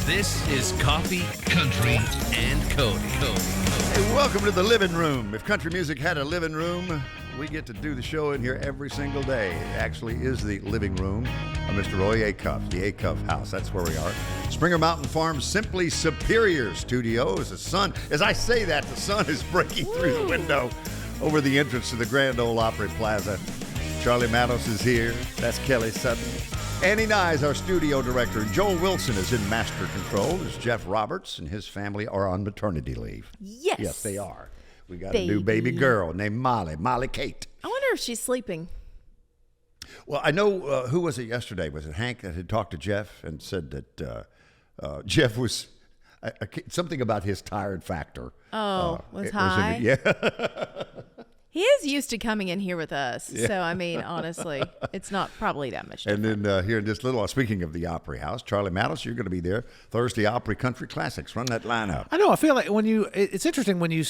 This is Coffee, Country, and Cody. Hey, welcome to the living room. If country music had a living room, we get to do the show in here every single day. It actually is the living room of Mr. Roy Acuff, the Acuff House. That's where we are. Springer Mountain Farms Simply Superior Studios. The sun, as I say that, the sun is breaking through the window over the entrance to the Grand Ole Opry Plaza. Charlie Matos is here. That's Kelly Sutton. Annie Nye is our studio director. Joel Wilson is in master control. There's Jeff Roberts and his family are on maternity leave. Yes. Yes, they are. We got a new baby girl named Molly Kate. I wonder if she's sleeping. Well, I know, who was it yesterday? Was it Hank that had talked to Jeff and said that Jeff was, something about his tired factor. Was high? Yeah. He is used to coming in here with us. Yeah. So, I mean, honestly, it's not probably that much different. And then here in just a little while, speaking of the Opry House, Charlie Matos, you're going to be there Thursday Opry Country Classics. Run that lineup. I know. I feel like it's interesting when you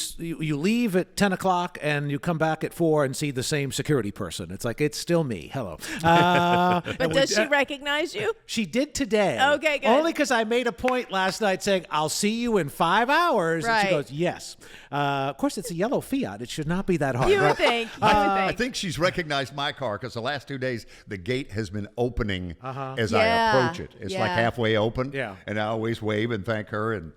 leave at 10 o'clock and you come back at 4 and see the same security person. It's like, it's still me. Hello. But does she recognize you? She did today. Okay, good. Only because I made a point last night saying, I'll see you in 5 hours. Right. And she goes, yes. Of course, it's a yellow Fiat. It should not be that hard. You would think. I think she's recognized my car because the last 2 days the gate has been opening as I approach it. It's like halfway open. Yeah. And I always wave and thank her and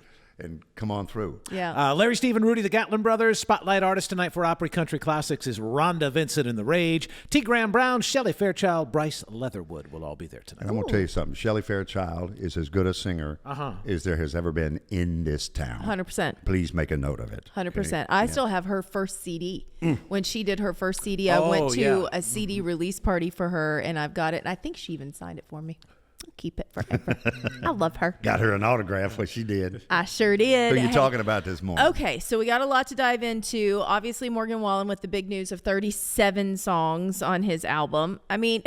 come on through. Yeah. Larry, Steve, and Rudy, the Gatlin Brothers. Spotlight artist tonight for Opry Country Classics is Rhonda Vincent and the Rage. T. Graham Brown, Shelley Fairchild, Bryce Leatherwood will all be there tonight. And I'm going to tell you something. Shelley Fairchild is as good a singer as there has ever been in this town. 100%. Please make a note of it. 100%. Okay? I still have her first CD. When she did her first CD, I went to a CD release party for her, and I've got it. And I think she even signed it for me. I'll keep it forever. I love her. Got her an autograph, what she did. I sure did. Who are you talking about this morning? Okay, so we got a lot to dive into. Obviously, Morgan Wallen with the big news of 37 songs on his album. I mean,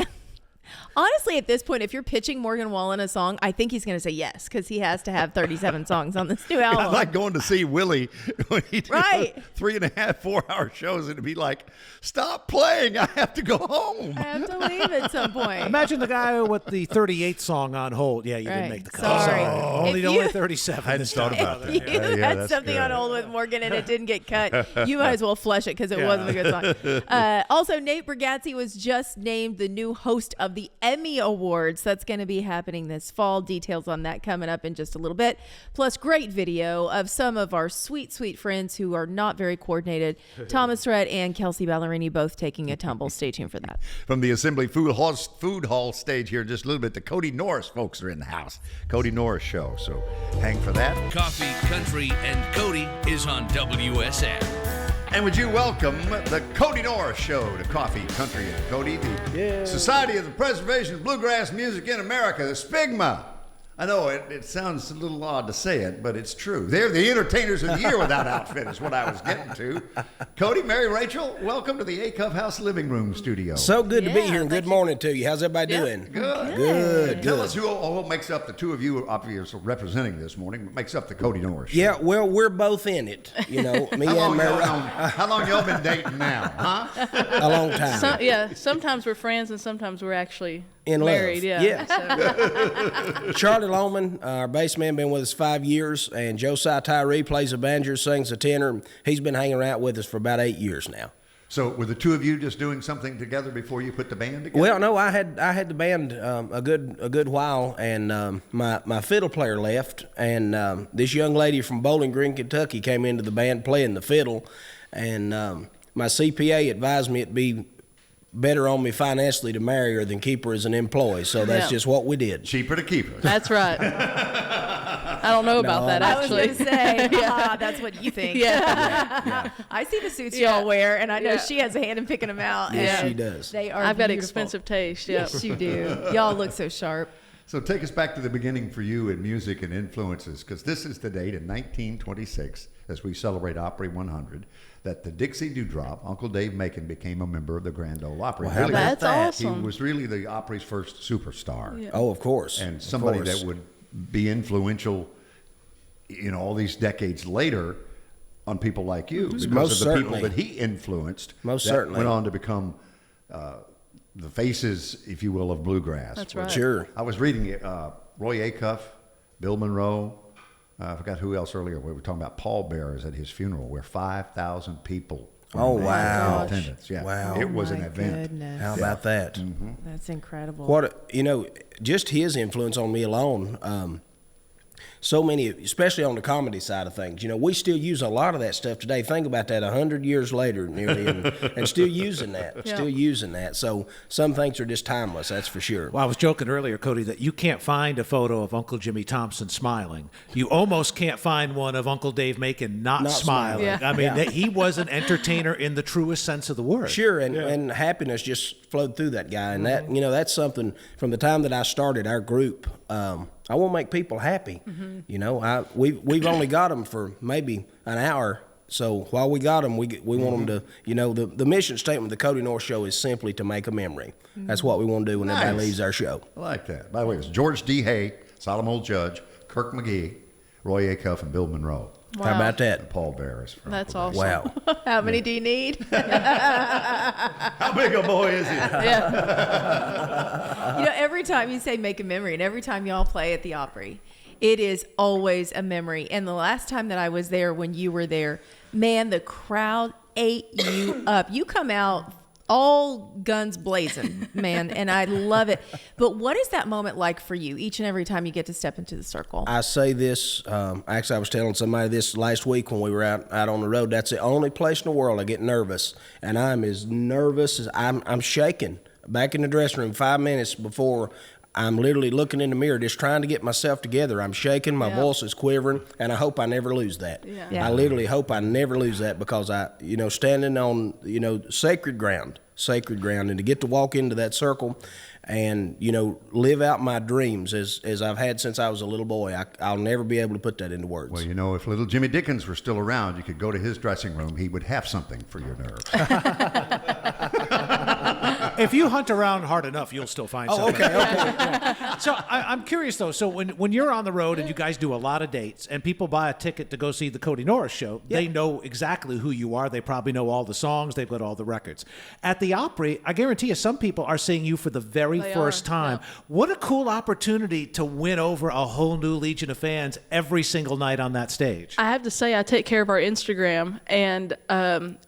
honestly, at this point, if you're pitching Morgan Wallen a song, I think he's going to say yes, because he has to have 37 songs on this new album. I like going to see Willie when he did 3.5, 4 hour shows, and it'd be like, stop playing, I have to go home. I have to leave at some point. Imagine the guy with the 38th song on hold. Yeah, you didn't make the cut. Sorry. Only 37. I hadn't thought about that. If you had something on hold with Morgan and it didn't get cut, you might as well flush it because it wasn't a good song. Also, Nate Bargatze was just named the new host of the Emmy Awards. That's going to be happening this fall. Details on that coming up in just a little bit. Plus, great video of some of our sweet, sweet friends who are not very coordinated. Thomas Rhett and Kelsey Ballerini both taking a tumble. Stay tuned for that. From the Assembly Food Hall stage here in just a little bit, the Kody Norris folks are in the house. Kody Norris Show. So hang for that. Coffee, Country, and Cody is on WSM. And would you welcome the Kody Norris Show to Coffee, Country, and Cody, the Society of the Preservation of Bluegrass Music in America, the SPIGMA. I know it sounds a little odd to say it, but it's true. They're the entertainers of the year without outfit is what I was getting to. Cody, Mary Rachel, welcome to the Acuff House Living Room Studio. So good to be here, and good morning to you. How's everybody doing? Good. Tell us who makes up the two of you, obviously representing this morning, makes up the Kody Norris Show. Yeah, well, we're both in it. You know, me and Mary. How long y'all been dating now, huh? A long time. Sometimes we're friends, and sometimes we're actually in married. Love. Yeah. Charlie Lohman, our bass man, been with us 5 years, and Josiah Tyree plays the banjo, sings the tenor. He's been hanging around with us for about 8 years now. So were the two of you just doing something together before you put the band together? Well, no, I had the band a good while, and my fiddle player left, and this young lady from Bowling Green, Kentucky, came into the band playing the fiddle, and my CPA advised me it'd be better on me financially to marry her than keep her as an employee. So that's just what we did. Cheaper to keep her. That's right. I don't know about that, actually. I was going to say, that's what you think. Yeah. I see the suits y'all wear, and I know she has a hand in picking them out. Yes, she does. They are I've got beautiful. expensive taste. Yeah. Yes, you do. Y'all look so sharp. So take us back to the beginning for you in music and influences, because this is the date in 1926, as we celebrate Opry 100, that the Dixie Dewdrop, Uncle Dave Macon, became a member of the Grand Ole Opry. Well, that's awesome. He was really the Opry's first superstar. Yeah. Oh, of course. And somebody that would be influential, all these decades later on people like you, because of the people that he influenced. Most certainly. Went on to become the faces, if you will, of bluegrass. That's right. Sure. I was reading Roy Acuff, Bill Monroe. I forgot who else earlier. We were talking about Paul Bearers at his funeral, where 5,000 people were wow. in attendance. Yeah. Wow. It was an My event. goodness. How about that? That's incredible. Just his influence on me alone. So many, especially on the comedy side of things, we still use a lot of that stuff today. Think about that 100 years later nearly, and still using that. So some things are just timeless, that's for sure. Well, I was joking earlier, Cody, that you can't find a photo of Uncle Jimmy Thompson smiling. You almost can't find one of Uncle Dave Macon not smiling. Yeah. I mean, he was an entertainer in the truest sense of the word. Sure, and happiness just flowed through that guy, and that that's something from the time that I started our group. I want to make people happy. We've only got them for maybe an hour. So while we got them, we want them to, the mission statement of the Kody Norris Show is simply to make a memory. That's what we want to do when everybody leaves our show. I like that. By the way, it was George D. Hay, Solemn Old Judge, Kirk McGee, Roy Acuff, and Bill Monroe. Wow. How about that? And Paul Bearers. That's awesome. Wow. How many do you need? How big a boy is he? Yeah. Every time you say make a memory, and every time y'all play at the Opry, it is always a memory. And the last time that I was there, when you were there, man, the crowd ate you up. You come out all guns blazing, man, and I love it. But what is that moment like for you each and every time you get to step into the circle? I say this, actually I was telling somebody this last week when we were out on the road. That's the only place in the world I get nervous, and I'm as nervous as I'm shaking. Back in the dressing room 5 minutes before, I'm literally looking in the mirror just trying to get myself together. I'm shaking, my voice is quivering, and I hope I never lose that. Yeah. I literally hope I never lose that, because standing on, sacred ground, and to get to walk into that circle and, live out my dreams as I've had since I was a little boy. I'll never be able to put that into words. Well, if little Jimmy Dickens were still around, you could go to his dressing room. He would have something for your nerves. If you hunt around hard enough, you'll still find something. Okay. Yeah. So I'm curious, though. So when you're on the road and you guys do a lot of dates and people buy a ticket to go see the Kody Norris Show, they know exactly who you are. They probably know all the songs. They've got all the records. At the Opry, I guarantee you some people are seeing you for the very first time. Yeah. What a cool opportunity to win over a whole new legion of fans every single night on that stage. I have to say, I take care of our Instagram, and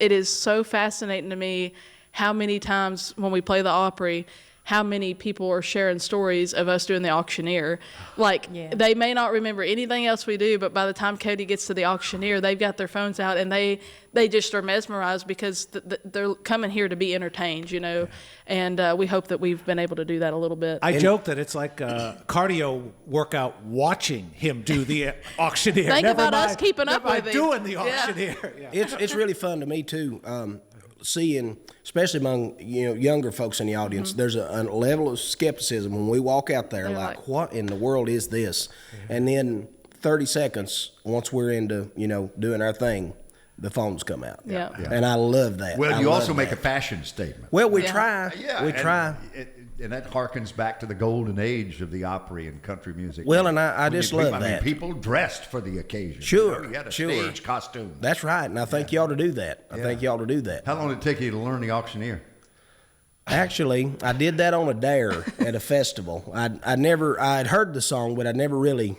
it is so fascinating to me how many times when we play the Opry, how many people are sharing stories of us doing the auctioneer. They may not remember anything else we do, but by the time Cody gets to the auctioneer, they've got their phones out, and they just are mesmerized because they're coming here to be entertained, and we hope that we've been able to do that a little bit. I joke that it's like a cardio workout watching him do the auctioneer. Think about us keeping up with him. Doing the auctioneer. Yeah. It's really fun to me, too. Seeing, especially among younger folks in the audience, there's a level of skepticism when we walk out there, like, what in the world is this? And then 30 seconds, once we're into doing our thing, the phones come out. Yeah. And I love that. Well, you also make a fashion statement. Well, we try. Yeah, we try. And that harkens back to the golden age of the Opry and country music. Well, and I just love that. I mean, people dressed for the occasion. Sure. You had a stage costume. That's right, and I think you ought to do that. I think you ought to do that. How long did it take you to learn the auctioneer? Actually, I did that on a dare at a festival. I'd heard the song, but I never really,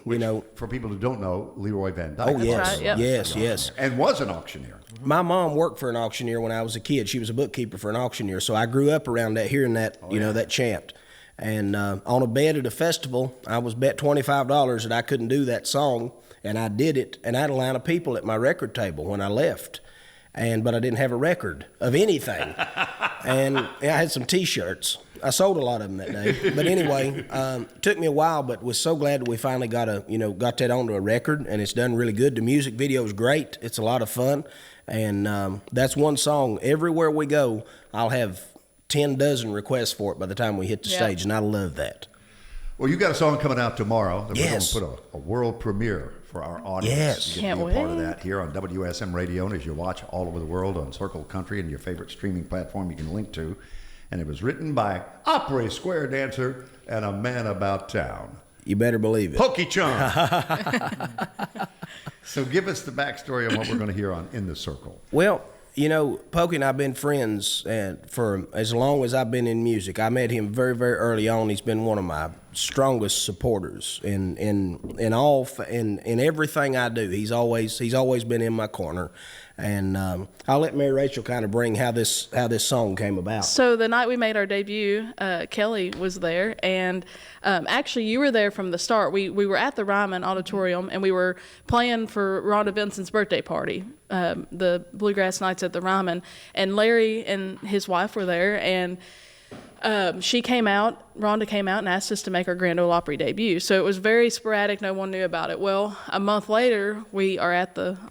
For people who don't know, Leroy Van Dyke. Oh, yes. right, yep. Yes. And was an auctioneer. My mom worked for an auctioneer when I was a kid. She was a bookkeeper for an auctioneer, so I grew up around that, hearing that, that chant. And on a bet at a festival, I was bet $25 that I couldn't do that song, and I did it. And I had a line of people at my record table when I left, but I didn't have a record of anything. And I had some T-shirts. I sold a lot of them that day. But anyway, it took me a while, but was so glad that we finally got that onto a record, and it's done really good. The music video is great. It's a lot of fun. And that's one song. Everywhere we go, I'll have 10 dozen requests for it by the time we hit the stage, and I love that. Well, you got a song coming out tomorrow that Yes. we're going to put a world premiere for our audience. Yes. You get Can't to be a part of wait. that here on WSM Radio, and as you watch all over the world on Circle Country and your favorite streaming platform you can link to. And it was written by Opry square dancer and a man about town. You better believe it. Pokey Chung. So give us the backstory on what we're going to hear on In the Circle. Well, Pokey and I have been friends for as long as I've been in music. I met him very, very early on. He's been one of my strongest supporters in everything I do. He's always been in my corner. And I'll let Mary Rachel kind of bring how this song came about. So the night we made our debut, Kelly was there, and actually you were there from the start. We were at the Ryman Auditorium, and we were playing for Rhonda Vincent's birthday party, the Bluegrass Nights at the Ryman, and Larry and his wife were there, and Rhonda came out and asked us to make our Grand Ole Opry debut. So it was very sporadic. No one knew about it. Well, a month later, we are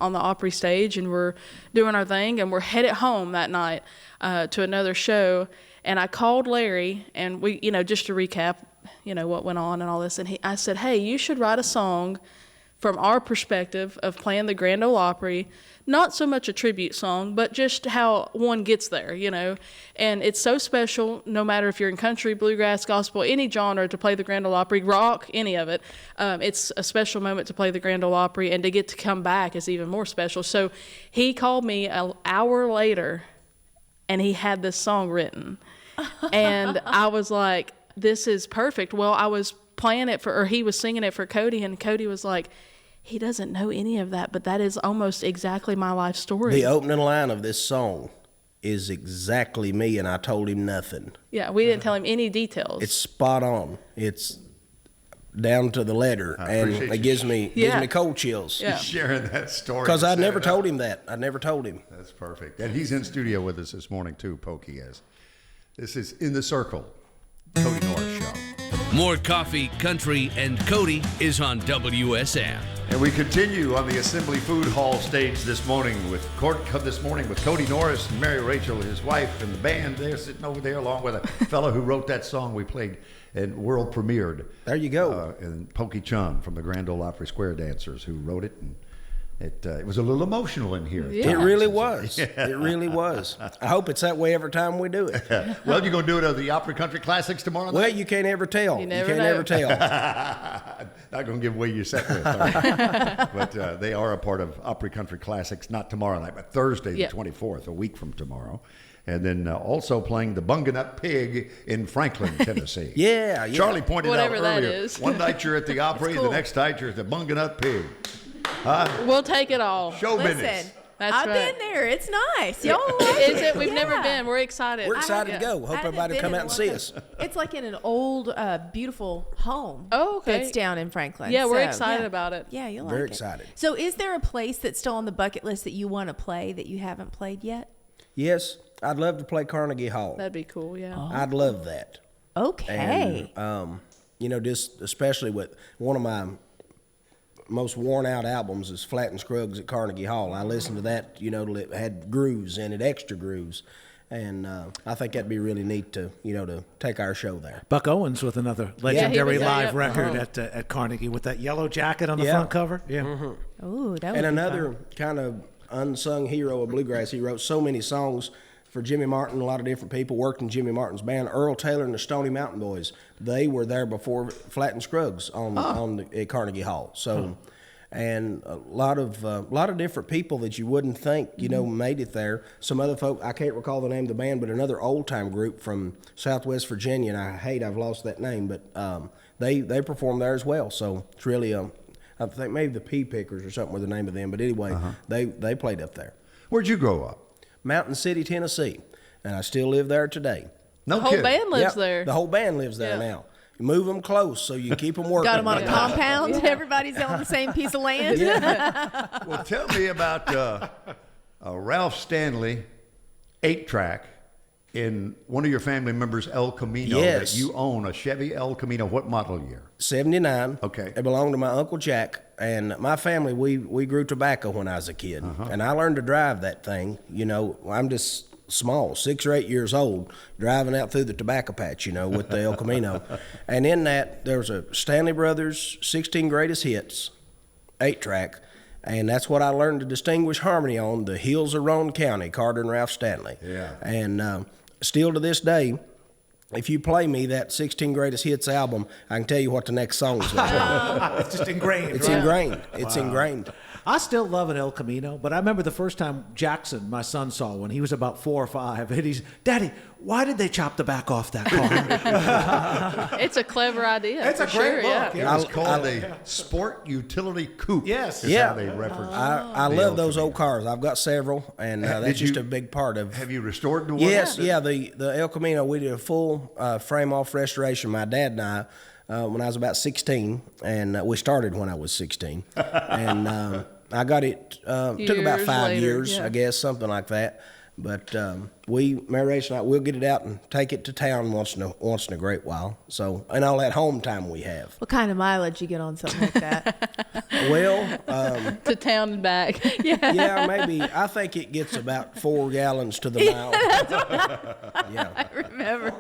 on the Opry stage, and we're doing our thing, and we're headed home that night to another show. And I called Larry, and we, just to recap, what went on and all this. And I said, hey, you should write a song from our perspective of playing the Grand Ole Opry. Not so much a tribute song, but just how one gets there, And it's so special, no matter if you're in country, bluegrass, gospel, any genre, to play the Grand Ole Opry, rock, any of it. It's a special moment to play the Grand Ole Opry, and to get to come back is even more special. So he called me an hour later, and he had this song written. And I was like, this is perfect. Well, I was playing it he was singing it for Cody, and Cody was like, he doesn't know any of that, but that is almost exactly my life story. The opening line of this song is exactly me, and I told him nothing. Yeah, we didn't tell him any details. It's spot on. It's down to the letter, and it gives me cold chills. Yeah. Sharing that story. Because I never told him that. I never told him. That's perfect. And he's in studio with us this morning, too, Pokey is. This is In the Circle, Kody Norris Show. More coffee, country, and Cody is on WSM. And we continue on the Assembly Food Hall stage this morning with Kody Norris and Mary Rachel, his wife, and the band. They're sitting over there along with a fellow who wrote that song we played and world premiered. There you go. And Pokey Chung from the Grand Ole Opry Square Dancers, who wrote it. And it was a little emotional in here. Yeah. It really was. It really was. I hope it's that way every time we do it. Well, you're going to do it at the Opry Country Classics tomorrow night? Well, you can't ever tell. You can't ever tell. Not going to give away your set list, but they are a part of Opry Country Classics, not tomorrow night, but Thursday the 24th, a week from tomorrow. And then also playing the Bungin' Up Pig in Franklin, Tennessee. Yeah. Charlie pointed Whatever out that earlier, is. one night you're at the Opry, cool. the next night you're at the Bungin' Up Pig. We'll take it all. Show business. Listen, That's I've right. been there. It's nice. Y'all like Is it? We've never been. We're excited. We're excited to go. Hope everybody will come out and see us. It's like in an old, beautiful home. Oh, okay. That's down in Franklin. Yeah, we're So, excited about it. Yeah, you'll Very like it. excited. So is there a place that's still on the bucket list that you want to play that you haven't played yet? Yes, I'd love to play Carnegie Hall. That'd be cool, yeah. I'd love that. Okay. And, just especially with one of my most worn out albums is Flat and Scruggs at Carnegie Hall. I listened to that, it had grooves in it, extra grooves. And I think that'd be really neat to take our show there. Buck Owens with another legendary live record Uh-huh. at Carnegie with that yellow jacket on the front cover. Yeah. Mm-hmm. Ooh, that would And be another fun. kind of unsung hero of bluegrass, he wrote so many songs for Jimmy Martin, a lot of different people worked in Jimmy Martin's band. Earl Taylor and the Stony Mountain Boys, they were there before Flat and Scruggs at Carnegie Hall. So, and a lot of different people that you wouldn't think, made it there. Some other folk, I can't recall the name of the band, but another old time group from Southwest Virginia, and I've lost that name, but they performed there as well. So it's really I think maybe the Pea Pickers or something was the name of them, but anyway, they played up there. Where'd you grow up? Mountain City, Tennessee, and I still live there today. No The whole kidding. band lives Yep, there. The whole band lives there Yeah. now. You move them close so you keep them working. Got them on a compound. Everybody's on the same piece of land. Well, tell me about Ralph Stanley 8-track in one of your family members' El Camino Yes. that you own, a Chevy El Camino. What model year? 79. Okay. It belonged to my Uncle Jack. And my family, we grew tobacco when I was a kid. And I learned to drive that thing. I'm just small, 6 or 8 years old, driving out through the tobacco patch, with the El Camino. And in that, there was a Stanley Brothers 16 Greatest Hits 8-track. And that's what I learned to distinguish harmony on, the Hills of Roane County, Carter and Ralph Stanley. Yeah. And still to this day, if you play me that 16 Greatest Hits album, I can tell you what the next song's going to be. It's just ingrained. It's right? ingrained. It's ingrained. I still love an El Camino, but I remember the first time Jackson, my son, saw one. He was about 4 or 5, and he's, Daddy, why did they chop the back off that car? It's a clever idea. It's a great look. Yeah. It's called a sport utility coupe. Yes. is Yeah. how they reference I the love El those Camino. old cars. I've got several, and that's just a big part of. Have you restored the one? Yes, yeah. The El Camino, we did a full frame-off restoration. My dad and I, when I was about 16, and we started when I was 16, and I got it. Took about 5 later, years, yeah. I guess, something like that. But Mary Rachel and I, we'll get it out and take it to town once in a great while. So, and all that home time we have. What kind of mileage you get on something like that? Well, To town and back. yeah, maybe. I think it gets about 4 gallons to the mile. Yeah. I remember.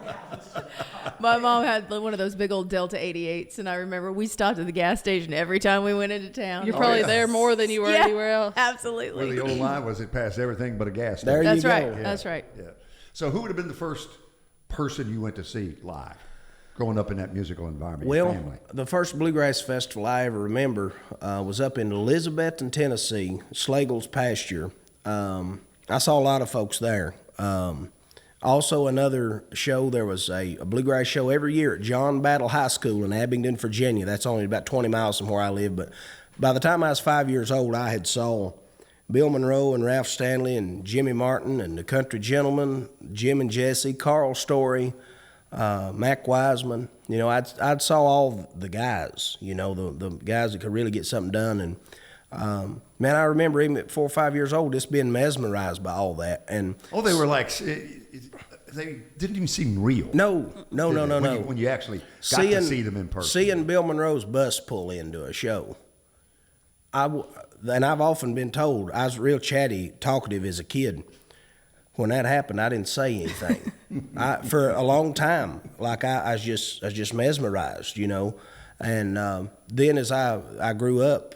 My mom had one of those big old Delta 88s, and I remember we stopped at the gas station every time we went into town. You're probably there more than you were anywhere else. Absolutely. Where the old line was, it passed everything but a gas station. There you That's go. right. Yeah. That's right. Yeah. So who would have been the first person you went to see live, growing up in that musical environment? Your Well, family? the first bluegrass festival I ever remember was up in Elizabethton, Tennessee, Slagle's pasture. I saw a lot of folks there. Also, another show, there was a bluegrass show every year at John Battle High School in Abingdon, Virginia. That's only about 20 miles from where I live. But by the time I was 5 years old, I had saw Bill Monroe and Ralph Stanley and Jimmy Martin and the Country Gentlemen, Jim and Jesse, Carl Story, Mac Wiseman. You know, I'd saw all the guys, you know, the guys that could really get something done. And man, I remember even at 4 or 5 years old, just being mesmerized by all that. And Oh, they were like, they didn't even seem real. no. When you actually got to see them in person. Seeing Bill Monroe's bus pull into a show, and I've often been told I was real chatty, talkative as a kid. When that happened, I didn't say anything. For a long time, like I was just mesmerized, you know. And then as I grew up,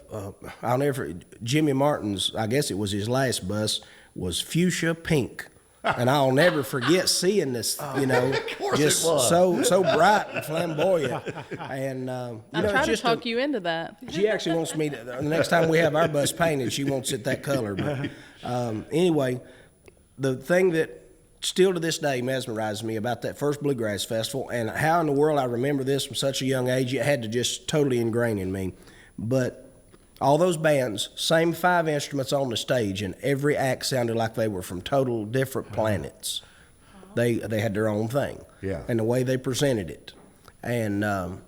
I'll never. Jimmy Martin's, I guess it was his last bus, was fuchsia pink. And I'll never forget seeing this, you know, just so bright and flamboyant. And I'm you know, trying it's to just talk you into that. she actually wants me to, the next time we have our bus painted, she wants it that color. But anyway, the thing that still to this day mesmerizes me about that first Bluegrass Festival, and how in the world I remember this from such a young age, it had to just totally ingrain in me. But all those bands, same 5 instruments on the stage, and every act sounded like they were from total different planets. They had their own thing. Yeah. And the way they presented it. And,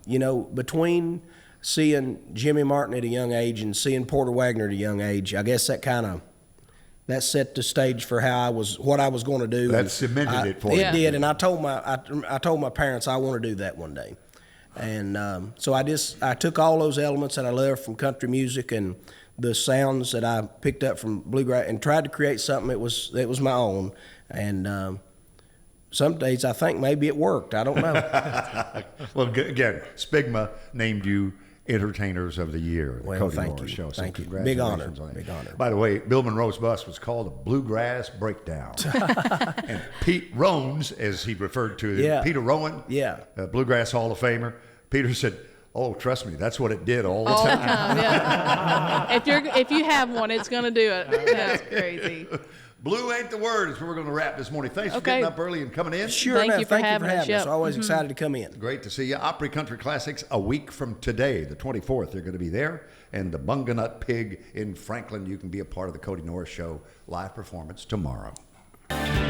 you know, between seeing Jimmy Martin at a young age and seeing Porter Wagner at a young age, I guess that set the stage for what I was going to do. That cemented it for you. It did, and I told my parents I want to do that one day. And so I took all those elements that I loved from country music and the sounds that I picked up from bluegrass and tried to create something that was my own. And some days I think maybe it worked. I don't know. Well, again, Spigma named you Entertainers of the Year. The Well, Cody thank Norris you. Show. So Thank you. congratulations Big honor. on that. Big honor. By the way, Bill Monroe's bus was called a Bluegrass Breakdown. And Pete Rones, as he referred to him, Yeah. Peter Rowan, Yeah. Bluegrass Hall of Famer, Peter said, "Oh, trust me, that's what it did all the All the time." time, yeah. If you have one, it's gonna do it. Yeah. That's crazy. Blue ain't the word. Is where we're going to wrap this morning. Thanks for Okay. getting up early and coming in. Sure Thank enough. you for Thank you having for us, having us. yep. Always excited to come in. Great to see you. Opry Country Classics a week from today, the 24th. They're going to be there. And the Bunganut Pig in Franklin. You can be a part of the Kody Norris Show live performance tomorrow.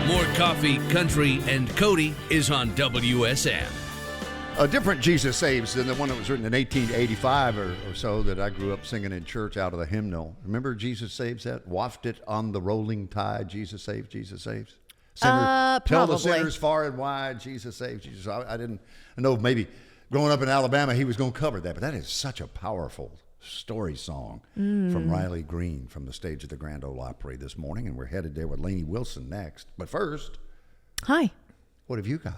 More coffee, country, and Cody is on WSM. A different Jesus Saves than the one that was written in 1885 or so that I grew up singing in church out of the hymnal. Remember Jesus Saves that? Waft it on the rolling tide. Jesus saves, Jesus saves. Tell the Probably. sinners far and wide, Jesus saves, Jesus. I didn't know maybe growing up in Alabama he was going to cover that, but that is such a powerful story song from Riley Green from the stage of the Grand Ole Opry this morning, and we're headed there with Lainey Wilson next. But first, Hi. what have you got?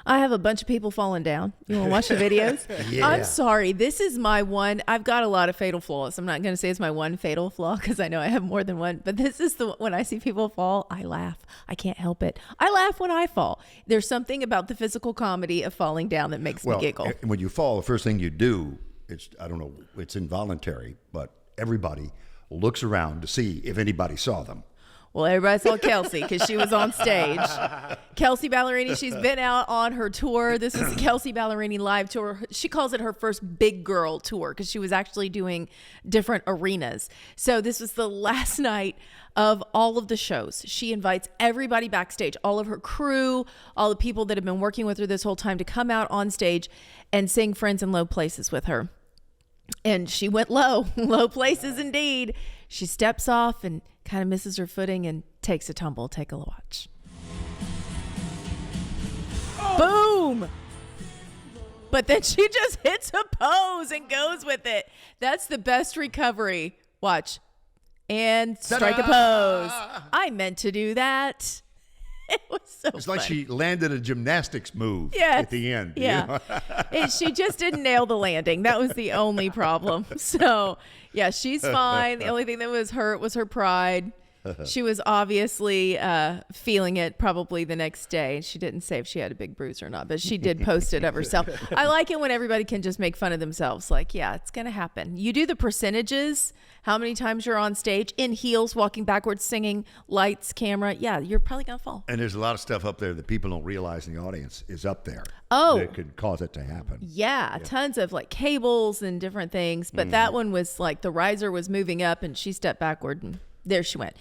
I have a bunch of people falling down. You want to watch the videos? Yeah. I'm sorry. This is my one. I've got a lot of fatal flaws. I'm not going to say it's my one fatal flaw because I know I have more than one. But this is when I see people fall, I laugh. I can't help it. I laugh when I fall. There's something about the physical comedy of falling down that makes me giggle. When you fall, the first thing you do, it's involuntary, but everybody looks around to see if anybody saw them. Well, everybody saw Kelsey because she was on stage. Kelsey Ballerini, she's been out on her tour. This is the Kelsey Ballerini live tour. She calls it her first big girl tour because she was actually doing different arenas. So this was the last night of all of the shows. She invites everybody backstage, all of her crew, all the people that have been working with her this whole time to come out on stage and sing Friends in Low Places with her. And she went low, low places indeed. She steps off and kind of misses her footing and takes a tumble. Take a watch. Boom! But then she just hits a pose and goes with it. That's the best recovery. Watch. And strike a pose. I meant to do that. It was so It's funny. like she landed a gymnastics move Yes. at the end. Yeah. She just didn't nail the landing. That was the only problem. So, yeah, she's fine. The only thing that was hurt was her pride. She was obviously feeling it probably the next day. She didn't say if she had a big bruise or not, but she did post it of herself. I like it when everybody can just make fun of themselves. Like, yeah, it's going to happen. You do the percentages, how many times you're on stage, in heels, walking backwards, singing, lights, camera. Yeah, you're probably going to fall. And there's a lot of stuff up there that people don't realize in the audience is up there. Oh. That could cause it to happen. Yeah, tons of like cables and different things. But that one was like the riser was moving up and she stepped backward and there she went.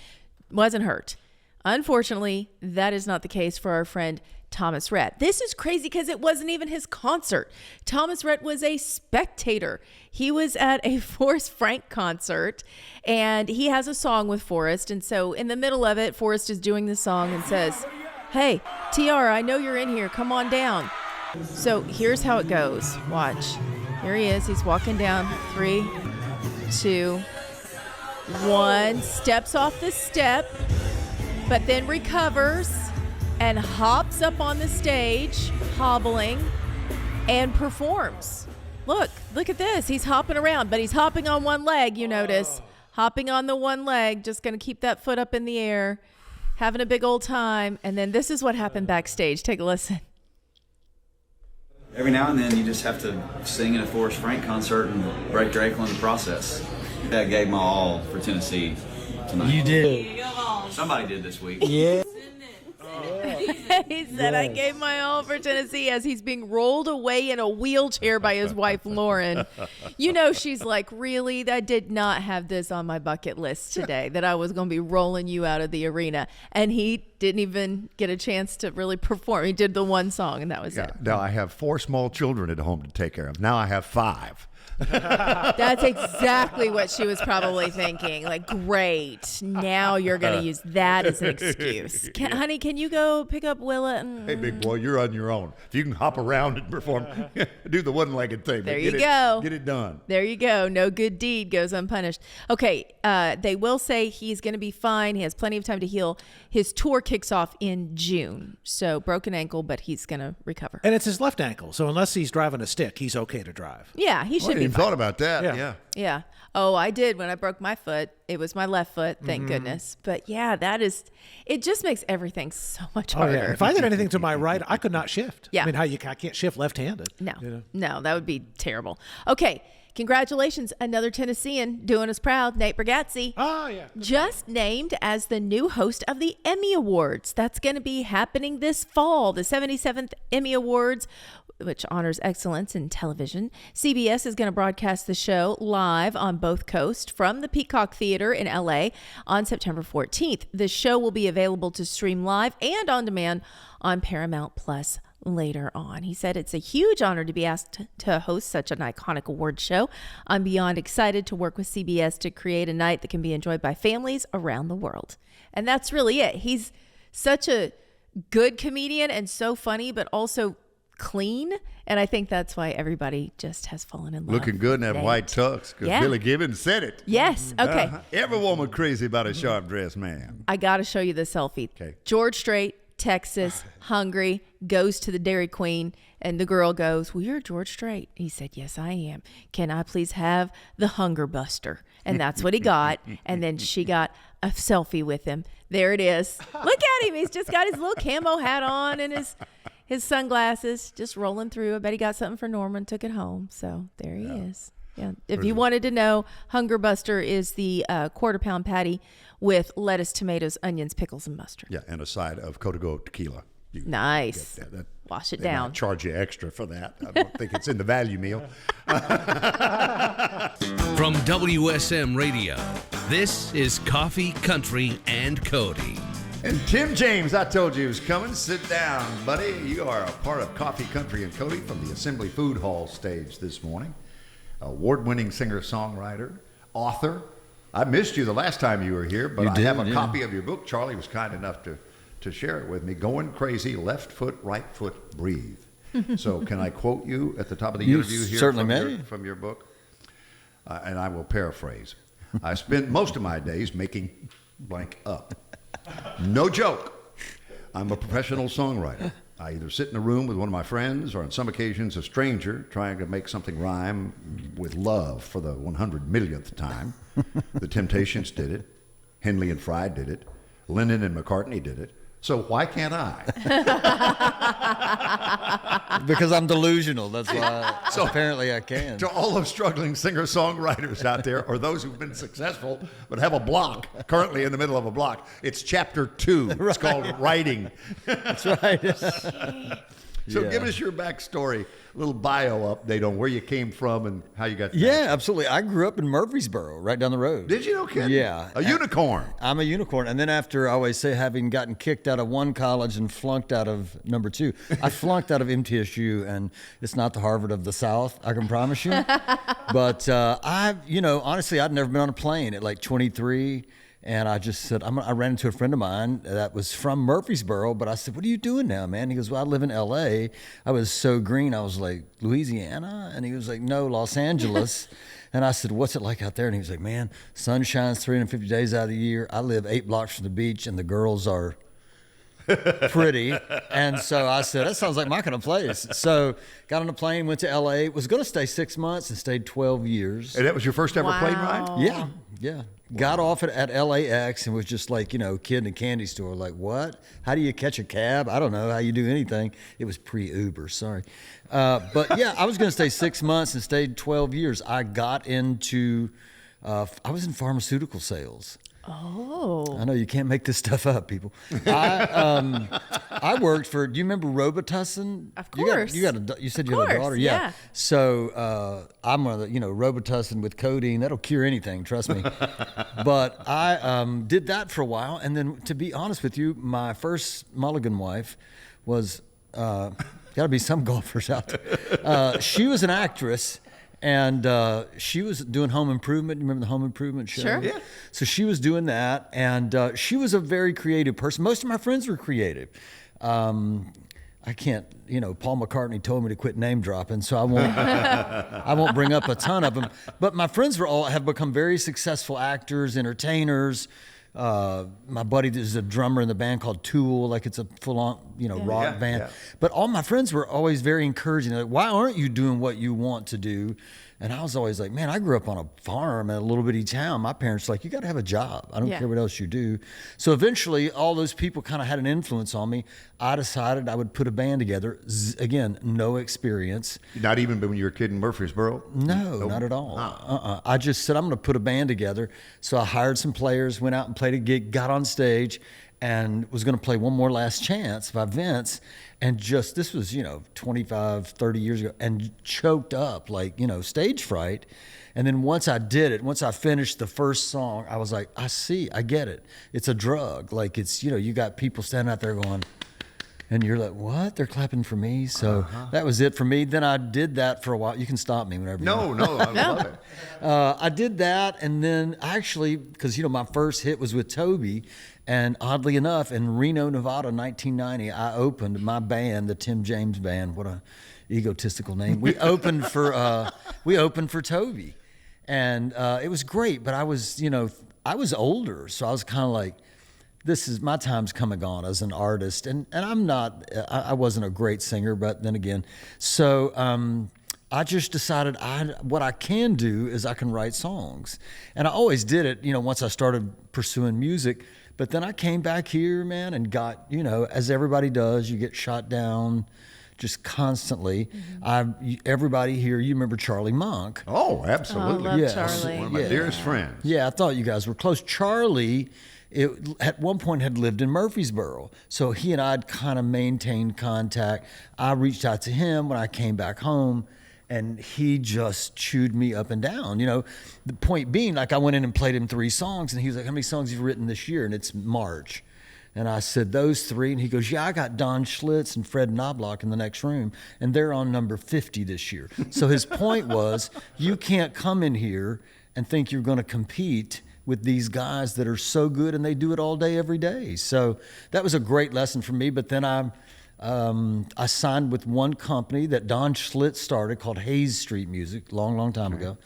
Wasn't hurt. Unfortunately, that is not the case for our friend Thomas Rhett. This is crazy because it wasn't even his concert. Thomas Rhett was a spectator. He was at a Forrest Frank concert and he has a song with Forrest. And so in the middle of it, Forrest is doing the song and says, "Hey, TR, I know you're in here. Come on down." So here's how it goes. Watch. Here he is. He's walking down. 3, 2, 1. Steps off the step, but then recovers and hops up on the stage, hobbling, and performs. Look at this. He's hopping around, but he's hopping on one leg, you notice. Hopping on the one leg, just going to keep that foot up in the air, having a big old time. And then this is what happened backstage. Take a listen. Every now and then you just have to sing in a Forrest Frank concert and break your ankle in the process. I gave my all for Tennessee tonight. You did. Somebody did this week. Yeah. He said, "I gave my all for Tennessee," as he's being rolled away in a wheelchair by his wife, Lauren. You know, she's like, really? I did not have this on my bucket list today, that I was going to be rolling you out of the arena. And he didn't even get a chance to really perform. He did the one song, and that was it. Now I have 4 small children at home to take care of. Now I have 5. That's exactly what she was probably thinking. Like, great. Now you're going to use that as an excuse. Honey, can you go pick up Willa? Hey, big boy, you're on your own. If you can hop around and perform, do the one-legged thing. There you go. Get it done. There you go. No good deed goes unpunished. Okay, they will say he's going to be fine. He has plenty of time to heal. His tour kicks off in June. So broken ankle, but he's going to recover. And it's his left ankle, so unless he's driving a stick, he's okay to drive. Yeah, he should I be even fine. thought about that. Yeah. Yeah. Oh, I did when I broke my foot. It was my left foot, thank goodness. But yeah, it just makes everything so much Oh, harder. yeah. If I did anything to my right, I could not shift. Yeah. I mean, I can't shift left-handed. No, you know? no, that would be terrible. Okay, congratulations. Another Tennessean doing us proud, Nate Bargatze. Oh, yeah. Just named as the new host of the Emmy Awards. That's going to be happening this fall, the 77th Emmy Awards, which honors excellence in television. CBS is going to broadcast the show live on both coasts from the Peacock Theater in LA on September 14th. The show will be available to stream live and on demand on Paramount Plus later on. He said, "It's a huge honor to be asked to host such an iconic award show. I'm beyond excited to work with CBS to create a night that can be enjoyed by families around the world." And that's really it. He's such a good comedian and so funny, but also clean. And I think that's why everybody just has fallen in love. Looking good in that Nate. white tux, because Yeah. Billy Gibbons said it. Yes. Okay. Every woman crazy about a sharp-dressed man. I got to show you the selfie. Okay. George Strait, Texas, hungry, goes to the Dairy Queen, and the girl goes, "Well, you're George Strait." He said, "Yes, I am. Can I please have the Hunger Buster?" And that's what he got. And then she got a selfie with him. There it is. Look at him. He's just got his little camo hat on and his sunglasses, just rolling through. I bet he got something for Norman, took it home. So there he is. Yeah. If you wanted to know, Hunger Buster is the quarter-pound patty with lettuce, tomatoes, onions, pickles, and mustard. Yeah, and a side of Cody tequila. You Nice. get that. Wash it They down. might charge you extra for that. I don't think it's in the value meal. From WSM Radio, this is Coffee, Country, and Cody. And Tim James, I told you he was coming. Sit down, buddy. You are a part of Coffee, Country, and Cody from the Assembly Food Hall stage this morning. Award-winning singer-songwriter, author. I missed you the last time you were here, but I have a copy of your book. Charlie was kind enough to share it with me. Going Crazy, Left Foot, Right Foot, Breathe. So can I quote you at the top of the interview here from your book? And I will paraphrase. I spent most of my days making blank up. No joke. I'm a professional songwriter. I either sit in a room with one of my friends or on some occasions a stranger trying to make something rhyme with love for the 100 millionth time. The Temptations did it. Henley and Fry did it. Lennon and McCartney did it. So why can't I? Because I'm delusional. That's why apparently I can. To all those struggling singer-songwriters out there, or those who've been successful but have a block, currently in the middle of a block, it's chapter 2. It's Right. called Writing. That's right. So Yeah. give us your backstory, a little bio update on where you came from and how you got to Yeah, absolutely. I grew up in Murfreesboro, right down the road. Did you? No kidding? Yeah. A unicorn. I'm a unicorn. And then after, I always say, having gotten kicked out of one college and flunked out of number 2, I flunked out of MTSU, and it's not the Harvard of the South, I can promise you. But honestly, I'd never been on a plane at like 23. And I just said, I ran into a friend of mine that was from Murfreesboro, but I said, what are you doing now, man? He goes, well, I live in L.A. I was so green. I was like, Louisiana? And he was like, no, Los Angeles. And I said, what's it like out there? And he was like, man, sun shines 350 days out of the year. I live 8 blocks from the beach, and the girls are pretty. And so I said, that sounds like my kind of place. So got on a plane, went to L.A., was going to stay 6 months and stayed 12 years. And that was your first ever plane ride? Yeah. Got off at LAX and was just like, kid in a candy store. Like, what? How do you catch a cab? I don't know how you do anything. It was pre-Uber, sorry. But yeah, I was going to stay 6 months and stayed 12 years. I got into, I was in pharmaceutical sales. Oh. I know you can't make this stuff up, people. I worked for. Do you remember Robitussin? Of course. You said you had a daughter. Yeah. So I'm one of the Robitussin with codeine. That'll cure anything. Trust me. But I did that for a while, and then to be honest with you, my first Mulligan wife was. Got to be some golfers out there. She was an actress. And she was doing Home Improvement. You remember the Home Improvement show? Sure. Yeah. So she was doing that, and she was a very creative person. Most of my friends were creative. I can't, Paul McCartney told me to quit name dropping, so I won't bring up a ton of them. But my friends have become very successful actors, entertainers. My buddy is a drummer in the band called Tool, like it's a full-on, rock band. Yeah. But all my friends were always very encouraging. They're like, why aren't you doing what you want to do? And I was always like, man, I grew up on a farm in a little bitty town. My parents were like, you got to have a job. I don't care what else you do. So eventually, all those people kind of had an influence on me. I decided I would put a band together. Again, no experience. Not even when you were a kid in Murfreesboro? No, not at all. I just said, I'm going to put a band together. So I hired some players, went out and played a gig, got on stage, and was going to play One More Last Chance by Vince. And this was, 25, 30 years ago, and choked up, like, stage fright. And then once I did it, once I finished the first song, I was like, I get it. It's a drug. Like, it's, you got people standing out there going, and you're like, what? They're clapping for me? So that was it for me. Then I did that for a while. You can stop me whenever you want. No, I love it. I did that, and then actually, because, my first hit was with Toby, and oddly enough, in Reno, Nevada, 1990, I opened my band, the Tim James Band. What a egotistical name. We opened for Toby, and it was great. But I was, I was older, so I was kind of like, my time's come and gone as an artist, and I'm not. I wasn't a great singer, but then again, so. I just decided what I can do is I can write songs. And I always did it, once I started pursuing music. But then I came back here, man, and got, as everybody does, you get shot down, just constantly. Everybody here, you remember Charlie Monk? Oh, absolutely. Oh, I love Yes. Charlie. One of my dearest friends. Yeah, I thought you guys were close. Charlie, at one point had lived in Murfreesboro, so he and I'd kind of maintained contact. I reached out to him when I came back home, and he just chewed me up and down. You know, the point being, like I went in and played him 3 songs, and he was like, "How many songs have you written this year?" And it's March. And I said, "Those 3. And he goes, "Yeah, I got Don Schlitz and Fred Knobloch in the next room, and they're on number 50 this year." So his point was, you can't come in here and think you're going to compete with these guys that are so good, and they do it all day, every day. So that was a great lesson for me. But then I signed with one company that Don Schlitz started called Hayes Street Music, long time ago,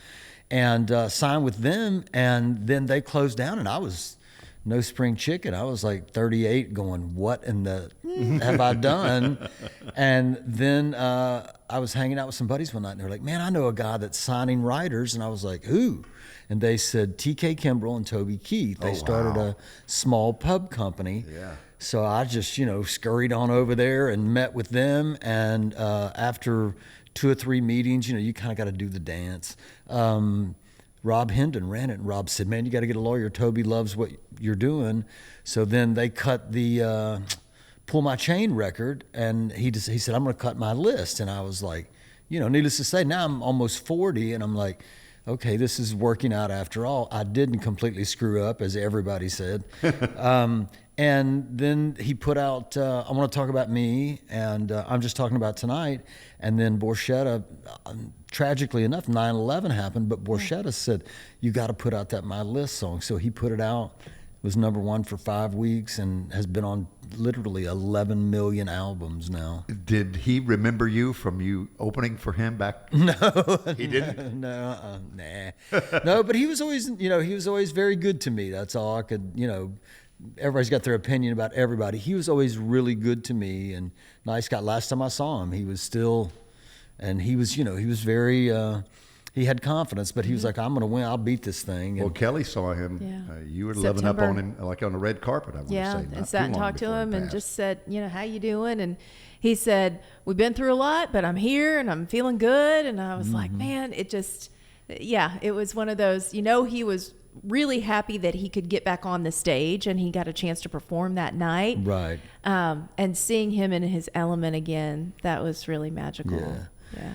and signed with them, and then they closed down, and I was no spring chicken. I was like 38 going, what in the have I done? And then I was hanging out with some buddies one night, and they're like, "Man, I know a guy that's signing writers." And I was like, "Who?" And they said TK Kimbrell and Toby Keith. They started a small pub company. Yeah. So I just, scurried on over there and met with them. And after 2 or 3 meetings, you kind of got to do the dance. Rob Hendon ran it, and Rob said, "Man, you got to get a lawyer. Toby loves what you're doing." So then they cut the Pull My Chain record, and he said, "I'm going to cut my list." And I was like, needless to say, now I'm almost 40, and I'm like, okay, this is working out after all. I didn't completely screw up, as everybody said. And then he put out, I Want to Talk About Me, and I'm Just Talking About Tonight. And then Borchetta, tragically enough, 9/11 happened, but Borchetta said, "You got to put out that My List song." So he put it out, was number 1 for 5 weeks, and has been on literally 11 million albums now. Did he remember you from you opening for him back? No. He didn't? No, nah. No, but he was always, he was always very good to me. That's all I could, everybody's got their opinion about everybody. He was always really good to me and nice guy. Last time I saw him, he was still, and he was, he was very, he had confidence, but he was like, "I'm going to win. I'll beat this thing." Well, Kelly saw him. Yeah. You were living up on him, like on the red carpet, I want to say. And sat and talked to him and just said, "How you doing?" And he said, "We've been through a lot, but I'm here and I'm feeling good." And I was like, man, it just, it was one of those, he was really happy that he could get back on the stage and he got a chance to perform that night. Right. And seeing him in his element again, that was really magical. Yeah.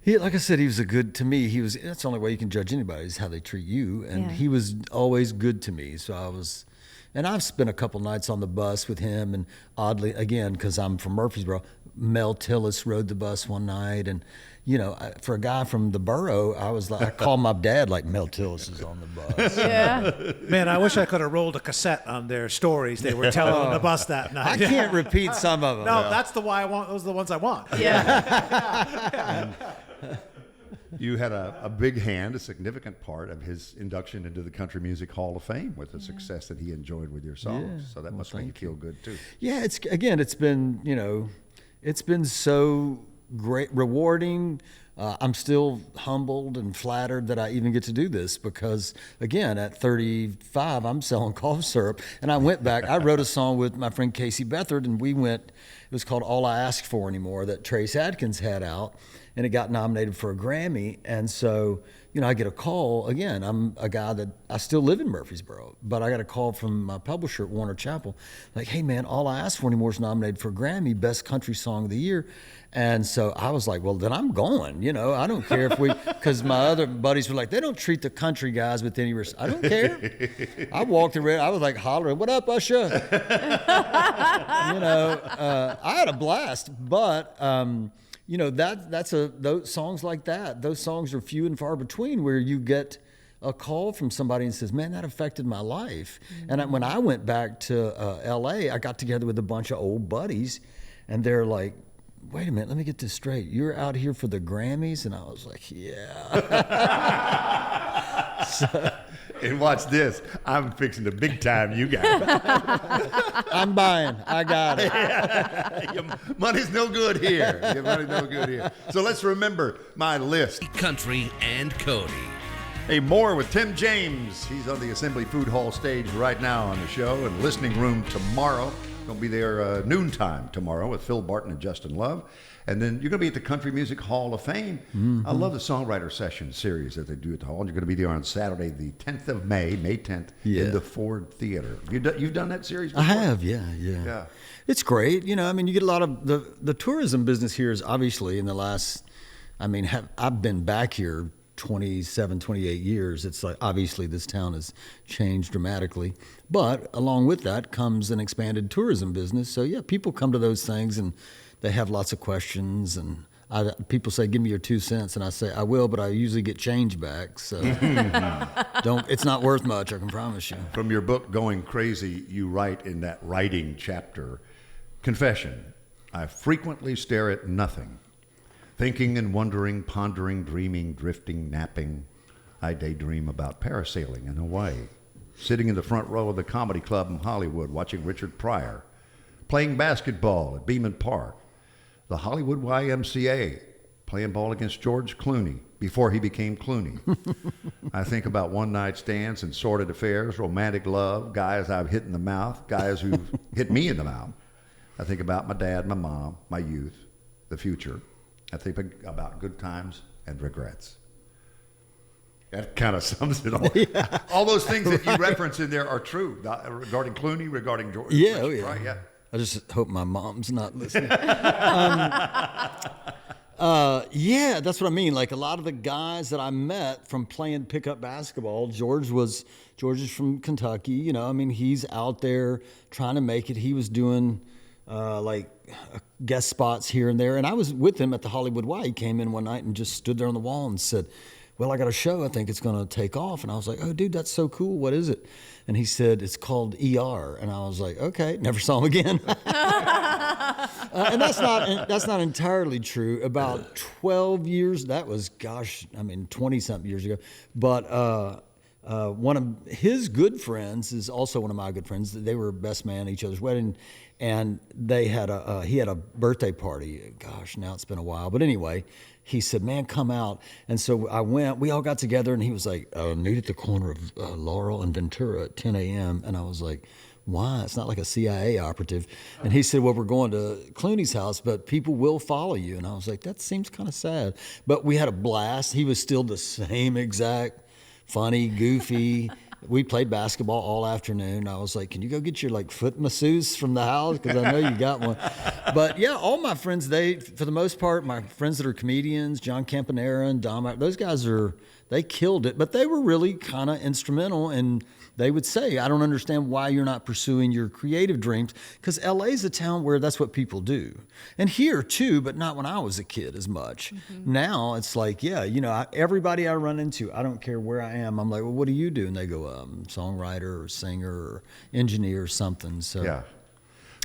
He, like I said, he was that's the only way you can judge anybody is how they treat you. And he was always good to me. So and I've spent a couple nights on the bus with him, and oddly, again, because I'm from Murfreesboro, Mel Tillis rode the bus one night, and for a guy from the borough, I called my dad like, "Mel Tillis is on the bus." Yeah. Man, I wish I could have rolled a cassette on their stories they were telling on the bus that night. I can't repeat some of them. No, that's the why I want. Those are the ones I want. Yeah. You had a big hand, a significant part of his induction into the Country Music Hall of Fame with the success that he enjoyed with your songs. Yeah. So that must make you feel good too. Yeah, it's been, it's been so great, rewarding. I'm still humbled and flattered that I even get to do this because, again, at 35, I'm selling cough syrup. And I went back, I wrote a song with my friend Casey Beathard, and it was called All I Ask For Anymore, that Trace Adkins had out, and it got nominated for a Grammy. And so, I get a call. Again, I'm a guy that I still live in Murfreesboro, but I got a call from my publisher at Warner Chappell, like, "Hey man, All I Ask For Anymore is nominated for a Grammy, Best Country Song of the Year." And so I was like, well, then I'm going, I don't care if because my other buddies were like, they don't treat the country guys with any respect. I don't care. I walked around, I was like hollering, "What up, Usher?" I had a blast, but, those songs like that, those songs are few and far between where you get a call from somebody and says, "Man, that affected my life." Mm-hmm. And when I went back to LA, I got together with a bunch of old buddies, and they're like, "Wait a minute, let me get this straight. You're out here for the Grammys?" And I was like, "Yeah." And watch this. I'm fixing the big time you got. I'm buying. I got it. Your money's no good here. So let's remember my list. Country and Cody. Hey, more with Tim James. He's on the Assembly Food Hall stage right now on the show, and listening room tomorrow Going to be there noontime tomorrow with Phil Barton and Justin Love. And then you're going to be at the Country Music Hall of Fame. Mm-hmm. I love the Songwriter Session series that they do at the Hall. And you're going to be there on Saturday, the 10th of May, May 10th, in the Ford Theater. You've done that series before? I have, yeah. It's great. You know, I mean, you get a lot of the tourism business here is obviously in the last, I've been back here 27, 28 years. It's like, obviously this town has changed dramatically. But along with that comes an expanded tourism business. So, yeah, people come to those things and they have lots of questions, and people say, "Give me your 2 cents," and I say, "I will," but I usually get change back. So it's not worth much, I can promise you. From your book, Going Crazy, you write in that writing chapter, confession, I frequently stare at nothing. Thinking and wondering, pondering, dreaming, drifting, napping. I daydream about parasailing in Hawaii. Sitting in the front row of the comedy club in Hollywood, watching Richard Pryor. Playing basketball at Beeman Park. The Hollywood YMCA, playing ball against George Clooney before he became Clooney. I think about one-night stands and sordid affairs, romantic love, guys I've hit in the mouth, guys who've hit me in the mouth. I think about my dad, my mom, my youth, the future. I think about good times and regrets. That kind of sums it all. Yeah. All those things that you reference in there are true regarding Clooney, regarding George. Yeah, Right? Yeah. I just hope my mom's not listening. Yeah, that's what I mean. Like a lot of the guys that I met from playing pickup basketball, George is from Kentucky. You know, I mean, he's out there trying to make it. He was doing guest spots here and there. And I was with him at the Hollywood Y. He came in one night and just stood there on the wall and said, "Well, I got a show. I think it's going to take off." And I was like, "Oh, dude, that's so cool. What is it?" And he said, "It's called ER." And I was like, "Okay." Never saw him again. And that's not entirely true. About 12 years, that was, 20-something years ago. But one of his good friends is also one of my good friends. They were best man at each other's wedding. And he had a birthday party. Gosh, now it's been a while. But anyway, he said, "Man, come out." And so I went. We all got together, and he was like, "Meet at the corner of Laurel and Ventura at 10 a.m. And I was like, "Why? It's not like a CIA operative." And he said, "Well, we're going to Clooney's house, but people will follow you." And I was like, "That seems kind of sad." But we had a blast. He was still the same exact funny, goofy. We played basketball all afternoon. I was like, "Can you go get your foot masseuse from the house? Because I know you got one." But yeah, all my friends, for the most part, my friends that are comedians, John Campanera and Dom, those guys they killed it. But they were really kind of instrumental, and they would say, "I don't understand why you're not pursuing your creative dreams," because LA's a town where that's what people do. And here too, but not when I was a kid as much. Mm-hmm. Now it's like, everybody I run into, I don't care where I am, I'm like, "Well, what do you do?" And they go, "Songwriter or singer or engineer or something." So yeah.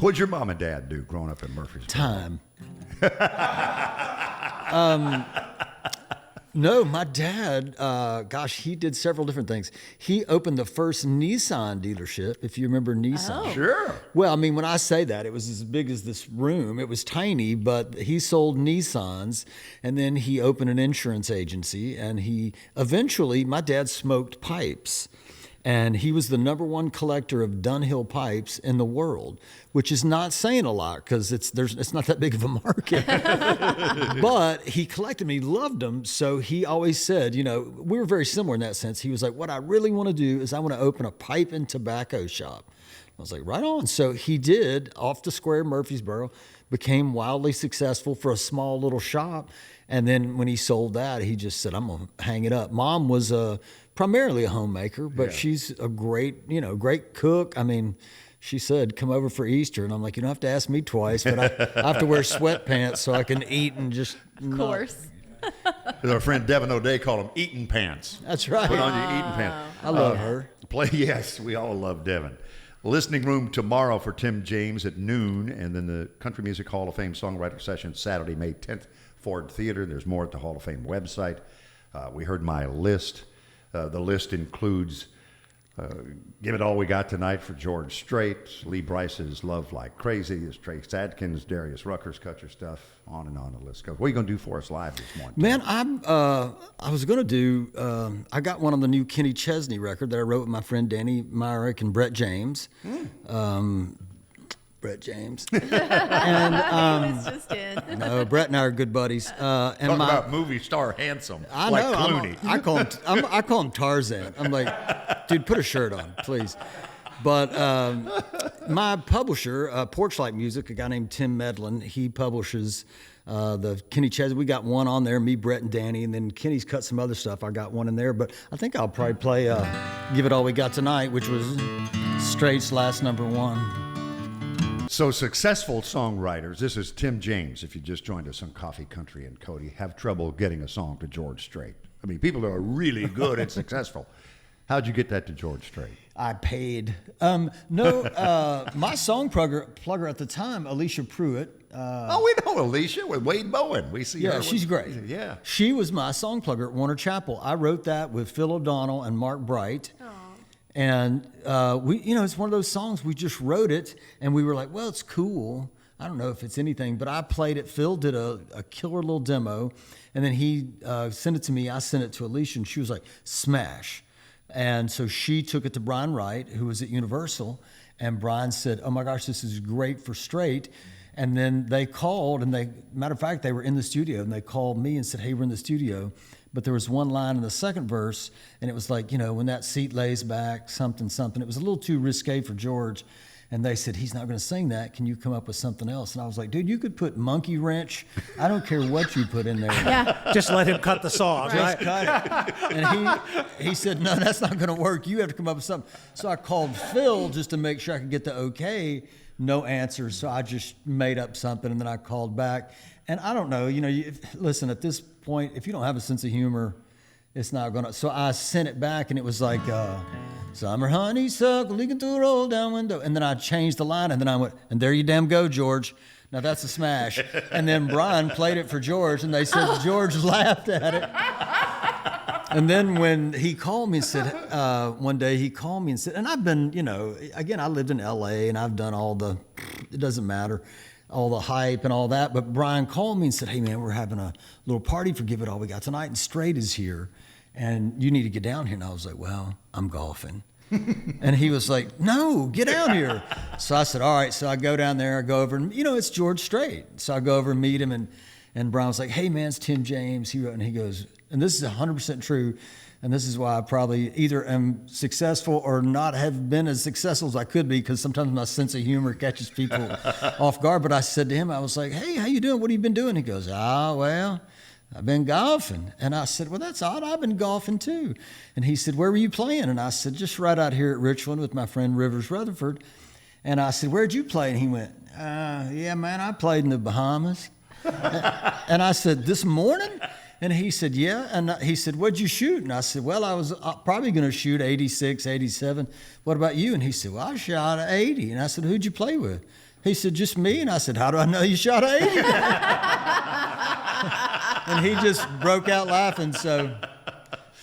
What'd your mom and dad do growing up in Murfreesboro? Time. No, my dad, he did several different things. He opened the first Nissan dealership, if you remember Nissan. Oh. Sure. Well, I mean, when I say that, it was as big as this room. It was tiny, but he sold Nissans, and then he opened an insurance agency, and my dad smoked pipes. And he was the number one collector of Dunhill pipes in the world, which is not saying a lot because it's not that big of a market. But he collected them. He loved them. So he always said, we were very similar in that sense. He was like, "What I really want to do is I want to open a pipe and tobacco shop." I was like, "Right on." So he did, off the square Murfreesboro, became wildly successful for a small little shop. And then when he sold that, he just said, "I'm going to hang it up." Mom was primarily a homemaker, but she's a great cook. I mean, she said, "Come over for Easter." And I'm like, "You don't have to ask me twice, but I have to wear sweatpants so I can eat and just..." Of course. Our friend Devin O'Day called them eating pants. That's right. Put on your eating pants. I love her. Yes, we all love Devin. Listening room tomorrow for Tim James at noon, and then the Country Music Hall of Fame Songwriter Session Saturday, May 10th, Ford Theater. There's more at the Hall of Fame website. We heard my list. The list includes Give It All We Got Tonight for George Strait, Lee Bryce's Love Like Crazy, it's Trace Adkins, Darius Rucker's Cut Your Stuff, on and on the list goes. What are you going to do for us live this morning? Man, I was going to do, I got one on the new Kenny Chesney record that I wrote with my friend Danny Myrick and Brett James. Brett James. He was just in. No, Brett and I are good buddies. And Talk about movie star handsome, I like know. Clooney. I call him Tarzan. I'm like, dude, put a shirt on, please. But my publisher, Porchlight Music, a guy named Tim Medlin, he publishes the Kenny Chesney. We got one on there, me, Brett, and Danny, and then Kenny's cut some other stuff. I got one in there, but I think I'll probably play Give It All We Got Tonight, which was Straight's last #1. So successful songwriters, this is Tim James, if you just joined us on Coffee, Country, and Cody, have trouble getting a song to George Strait. I mean, people who are really good and successful. How'd you get that to George Strait? I paid. My song plugger at the time, Alicia Pruitt. We know Alicia with Wade Bowen. We see her. Yeah, she's great. Yeah. She was my song plugger at Warner Chapel. I wrote that with Phil O'Donnell and Mark Bright. Aww. And it's one of those songs, we just wrote it, and we were like, well, it's cool. I don't know if it's anything, but I played it. Phil did a killer little demo, and then he sent it to me. I sent it to Alicia, and she was like, smash. And so she took it to Brian Wright, who was at Universal, and Brian said, oh my gosh, this is great for Strait. And then they called, and matter of fact, they were in the studio, and they called me and said, hey, we're in the studio. But there was one line in the second verse, and it was like, when that seat lays back, something, something. It was a little too risque for George. And they said, he's not going to sing that. Can you come up with something else? And I was like, dude, you could put monkey wrench. I don't care what you put in there. Yeah. Just let him cut the song, right? Just cut it. And he said, no, that's not going to work. You have to come up with something. So I called Phil just to make sure I could get the okay. No answer. So I just made up something, and then I called back. And I don't know, listen, at this point, if you don't have a sense of humor, it's not going to. So I sent it back, and it was like, summer honeysuckle leaking through a roll down window. And then I changed the line, and then I went, and there you damn go, George. Now that's a smash. And then Brian played it for George, and they said George laughed at it. And then when he called me and said, one day he called me and said, and I've been, again, I lived in LA, and I've done it doesn't matter, all the hype and all that. But Brian called me and said, hey man, we're having a little party for Give It All We Got Tonight, and Strait is here, and you need to get down here. And I was like, well, I'm golfing. And he was like, no, get down here. So I said, all right. So I go down there, I go over, and it's George Strait. So I go over and meet him, and Brian was like, hey man, it's Tim James. And he goes, and this is 100% true, and this is why I probably either am successful or not have been as successful as I could be, because sometimes my sense of humor catches people off guard. But I said to him, I was like, hey, how you doing? What have you been doing? He goes, well, I've been golfing. And I said, well, that's odd. I've been golfing too. And he said, where were you playing? And I said, just right out here at Richland with my friend Rivers Rutherford. And I said, where'd you play? And he went, yeah, man, I played in the Bahamas. And I said, this morning? And he said, yeah. And he said, what'd you shoot? And I said, well, I was probably going to shoot 86, 87. What about you? And he said, well, I shot 80. And I said, who'd you play with? He said, just me. And I said, how do I know you shot 80? And he just broke out laughing. So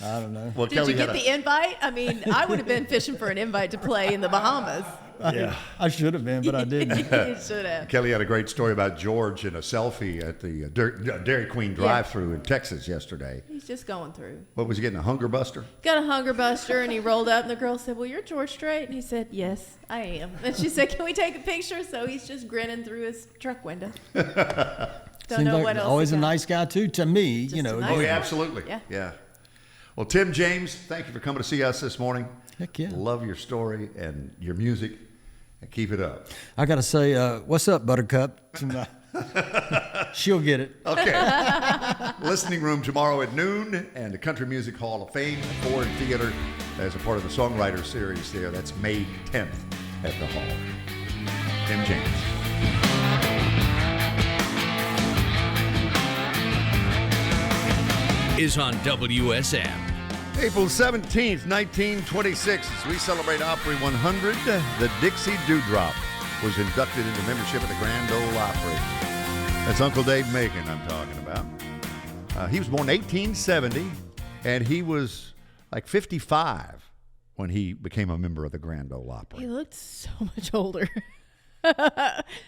I don't know. Well, Did you get the invite? I mean, I would have been fishing for an invite to play in the Bahamas. Yeah. I should have been, but I didn't. You should have. Kelly had a great story about George in a selfie at the Dairy Queen drive-thru in Texas yesterday. He's just going through. What was he getting, a hunger buster? Got a hunger buster, and he rolled up, and the girl said, well, you're George Strait. And he said, yes, I am. And she said, can we take a picture? So he's just grinning through his truck window. Don't Seems know like what else. always he a got. nice guy, too, to me. Just a nice Oh, guy. yeah, absolutely. Yeah. Well, Tim James, thank you for coming to see us this morning. Heck yeah. Love your story and your music. And keep it up. I got to say, what's up, Buttercup? She'll get it. Okay. Listening room tomorrow at noon, and the Country Music Hall of Fame, Ford Theater, as a part of the Songwriter Series there. That's May 10th at the Hall. Tim James. Is on WSM. April 17th, 1926, as we celebrate Opry 100, the Dixie Dewdrop was inducted into membership at the Grand Ole Opry. That's Uncle Dave Macon I'm talking about. He was born in 1870, and he was like 55 when he became a member of the Grand Ole Opry. He looked so much older.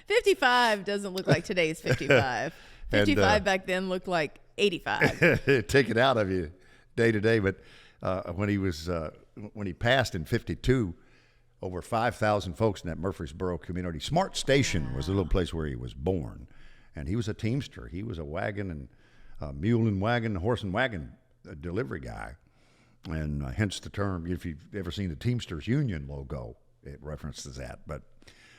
55 doesn't look like today's 55. 55 back then looked like 85. Take it out of you day to day, but when he passed in 52, over 5,000 folks in that Murfreesboro community. Smart Station was the little place where he was born. And he was a teamster. He was a wagon and mule and wagon, horse and wagon delivery guy. And hence the term, if you've ever seen the Teamsters Union logo, it references that. But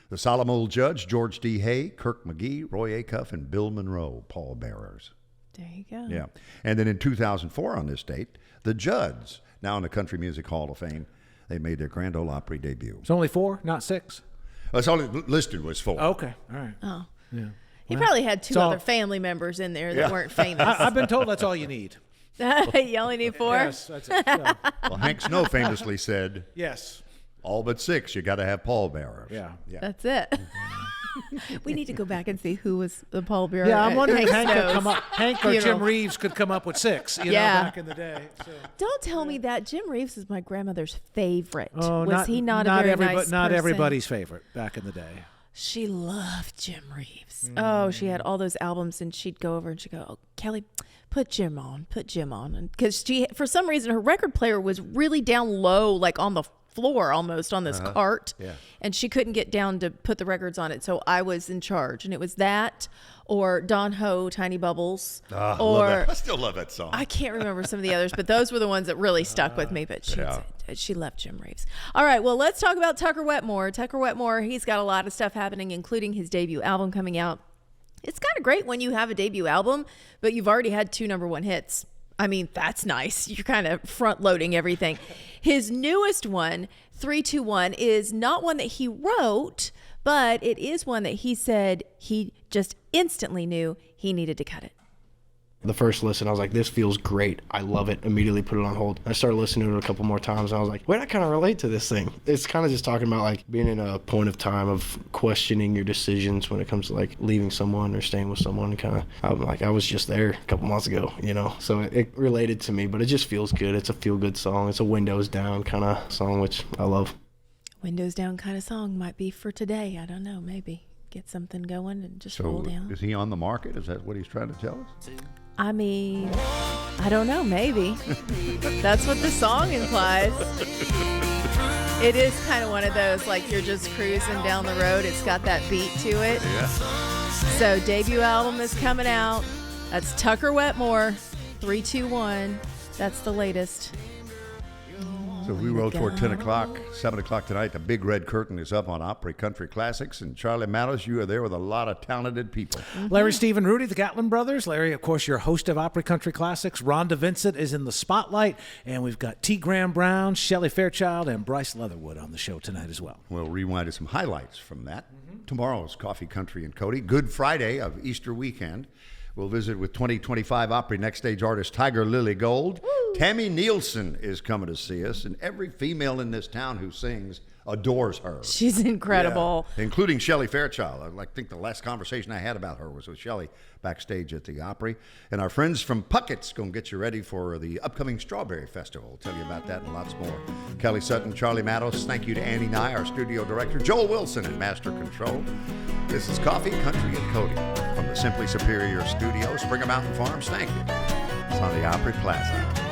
the solemn old judge, George D. Hay, Kirk McGee, Roy Acuff, and Bill Monroe, pallbearers. There you go. Yeah. And then in 2004 on this date, the Judds, now in the Country Music Hall of Fame, they made their Grand Ole Opry debut. It's only 4, not 6? That's all it listed was 4. Okay, all right. Oh. Yeah. He probably had 2 all- other family members in there that weren't famous. I've been told that's all you need. You only need 4? Yes, that's it. So, Well, Hank Snow famously said, yes. all but 6, you got to have pallbearers. Yeah. That's it. We need to go back and see who was the pallbearer. Yeah, I'm at wondering if Hank could Snow's come up. Hank or funeral. Jim Reeves could come up with 6. You know, back in the day. So. Don't tell me that. Jim Reeves is my grandmother's favorite. Oh, was he not a very nice not person? everybody's favorite back in the day. She loved Jim Reeves. Oh, she had all those albums, and she'd go over and she'd go, "Oh, Kelly, put Jim on, and because she, for some reason, her record player was really down low, like on the floor almost on this cart, and she couldn't get down to put the records on it. So I was in charge, and it was that or Don Ho, Tiny Bubbles, I or love that. I still love that song. I can't remember some of the others, but those were the ones that really stuck with me. But she loved Jim Reeves. All right, well, let's talk about Tucker Wetmore. Tucker Wetmore, he's got a lot of stuff happening, including his debut album coming out. It's kind of great when you have a debut album, but you've already had 2 #1 hits. I mean, that's nice. You're kind of front loading everything. His newest one, 321, is not one that he wrote, but it is one that he said he just instantly knew he needed to cut it. The first listen, I was like, this feels great. I love it. Immediately put it on hold. I started listening to it a couple more times, and I was like, wait, I kind of relate to this thing. It's kind of just talking about like being in a point of time of questioning your decisions when it comes to like leaving someone or staying with someone. Kind of, I'm like, I was just there a couple months ago, you know? So it related to me, but it just feels good. It's a feel-good song. It's a windows down kind of song, which I love. Windows down kind of song might be for today. I don't know. Maybe get something going and just roll down. Is he on the market? Is that what he's trying to tell us? I mean, I don't know. Maybe. That's what the song implies. It is kind of one of those, like you're just cruising down the road. It's got that beat to it. Yeah. So debut album is coming out. That's Tucker Wetmore, 321. That's the latest. So we roll toward 10 o'clock, 7 o'clock tonight. The big red curtain is up on Opry Country Classics. And Charlie Mattos, you are there with a lot of talented people. Larry, Steve, and Rudy, the Gatlin brothers. Larry, of course, your host of Opry Country Classics. Rhonda Vincent is in the spotlight. And we've got T. Graham Brown, Shelley Fairchild, and Bryce Leatherwood on the show tonight as well. We'll rewind to some highlights from that. Tomorrow's Coffee, Country, and Cody. Good Friday of Easter weekend. We'll visit with 2025 Opry Next Stage artist Tiger Lily Gold. Woo! Tammy Nielsen is coming to see us, and every female in this town who sings adores her. She's incredible. Yeah, including Shelley Fairchild. I think the last conversation I had about her was with Shelley backstage at the Opry. And our friends from Puckett's going to get you ready for the upcoming Strawberry Festival. We'll tell you about that and lots more. Kelly Sutton, Charlie Mattos, thank you to Annie Nye, our studio director, Joel Wilson at Master Control. This is Coffee, Country, and Cody from the Simply Superior Studio, Springer Mountain Farms. Thank you. It's on the Opry Plaza.